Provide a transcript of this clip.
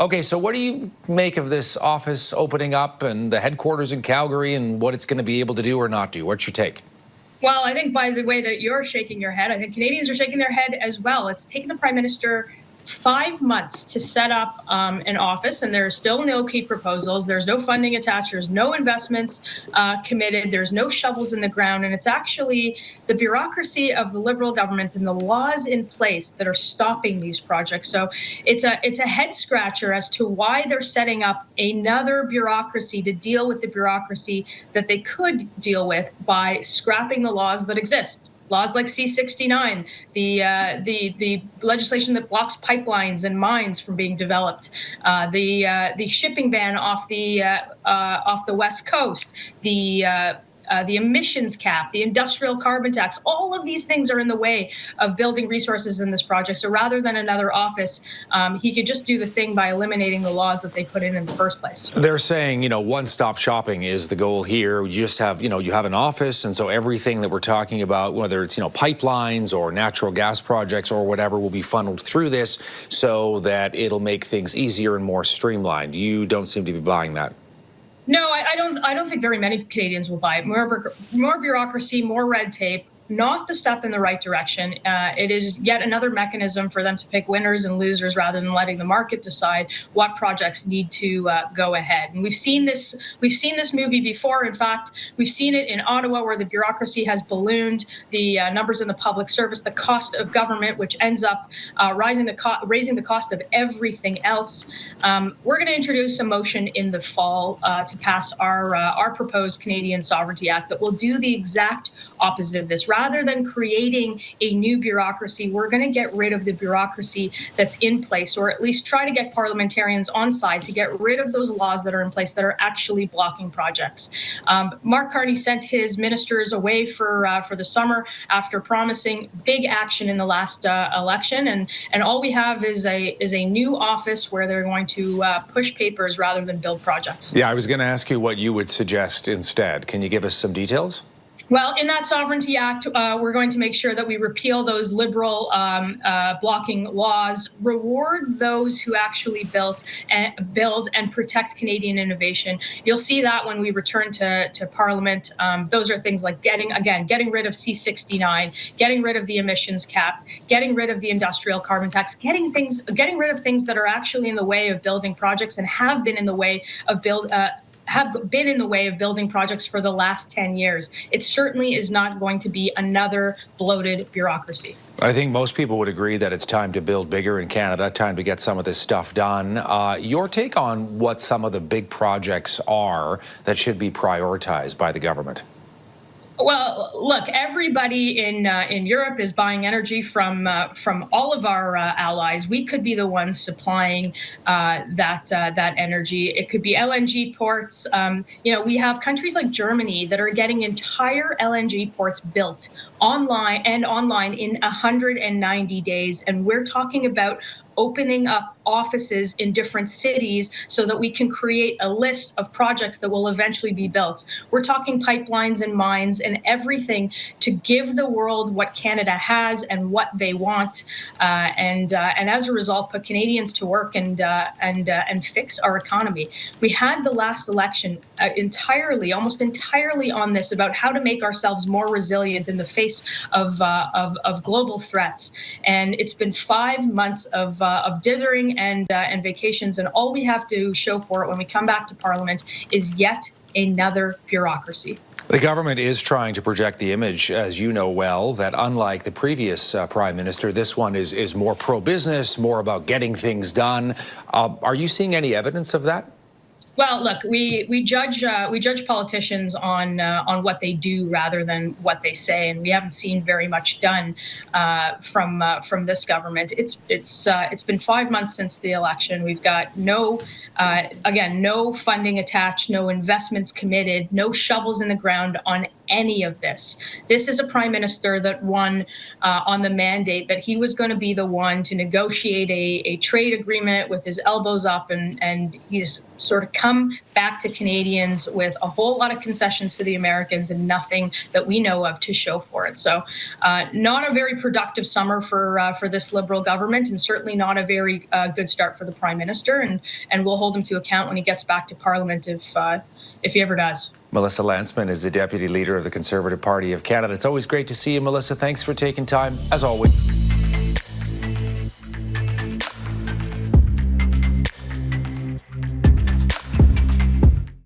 Okay, so what do you make of this office opening up and the headquarters in Calgary and what it's going to be able to do or not do? What's your take? Well, I think by the way that you're shaking your head, I think Canadians are shaking their head as well. It's taken the Prime Minister 5 months to set up an office, and there's still no key proposals. There's no funding attached. There's no investments committed. There's no shovels in the ground. And it's actually the bureaucracy of the Liberal government and the laws in place that are stopping these projects. So it's a head scratcher as to why they're setting up another bureaucracy to deal with the bureaucracy that they could deal with by scrapping the laws that exist. Laws like C-69, the legislation that blocks pipelines and mines from being developed, the shipping ban off the West Coast, the emissions cap, the industrial carbon tax, all of these things are in the way of building resources in this project. So rather than another office, he could just do the thing by eliminating the laws that they put in the first place. They're saying, one-stop shopping is the goal here. You just have, you have an office, and so everything that we're talking about, whether it's, pipelines or natural gas projects or whatever, will be funneled through this so that it'll make things easier and more streamlined. You don't seem to be buying that. No, I don't think very many Canadians will buy it. More bureaucracy, more red tape. Not the step in the right direction. It is yet another mechanism for them to pick winners and losers rather than letting the market decide what projects need to go ahead. And we've seen this movie before. In fact, we've seen it in Ottawa, where the bureaucracy has ballooned the numbers in the public service, the cost of government, which ends up raising the cost of everything else. We're going to introduce a motion in the fall to pass our proposed Canadian Sovereignty Act that will do the exact opposite of this. Rather than creating a new bureaucracy, we're going to get rid of the bureaucracy that's in place, or at least try to get parliamentarians on side to get rid of those laws that are in place that are actually blocking projects. Mark Carney sent his ministers away for the summer after promising big action in the last election, and all we have is a new office where they're going to push papers rather than build projects. Yeah, I was going to ask you what you would suggest instead. Can you give us some details? Well, in that Sovereignty Act, we're going to make sure that we repeal those liberal blocking laws, reward those who actually build and protect Canadian innovation. You'll see that when we return to Parliament. Those are things like getting rid of C-69, getting rid of the emissions cap, getting rid of the industrial carbon tax, getting rid of things that are actually in the way of building projects and have been in the way of building projects for the last 10 years. It certainly is not going to be another bloated bureaucracy. I think most people would agree that it's time to build bigger in Canada, time to get some of this stuff done. Your take on what some of the big projects are that should be prioritized by the government? Well, look, everybody in Europe is buying energy from all of our allies. We could be the ones supplying that energy. It could be LNG ports. We have countries like Germany that are getting entire LNG ports built online in 190 days, and we're talking about opening up offices in different cities so that we can create a list of projects that will eventually be built. We're talking pipelines and mines and everything to give the world what Canada has and what they want, and as a result, put Canadians to work and fix our economy. We had the last election almost entirely on this, about how to make ourselves more resilient in the face of global threats, and it's been 5 months of dithering and vacations, and all we have to show for it when we come back to Parliament is yet another bureaucracy. The government is trying to project the image, as you know well, that unlike the previous Prime Minister, this one is more pro-business, more about getting things done. Are you seeing any evidence of that? Well, look, we judge politicians on what they do rather than what they say, and we haven't seen very much done from this government. It's been 5 months since the election. We've got no funding attached, no investments committed, no shovels in the ground on any of this. This is a prime minister that won on the mandate that he was going to be the one to negotiate a trade agreement with his elbows up, and he's sort of come back to Canadians with a whole lot of concessions to the Americans and nothing that we know of to show for it. So not a very productive summer for this Liberal government, and certainly not a very good start for the Prime Minister. And we'll hold him to account when he gets back to Parliament if he ever does. Melissa Lantsman is the Deputy Leader of the Conservative Party of Canada. It's always great to see you, Melissa. Thanks for taking time, as always.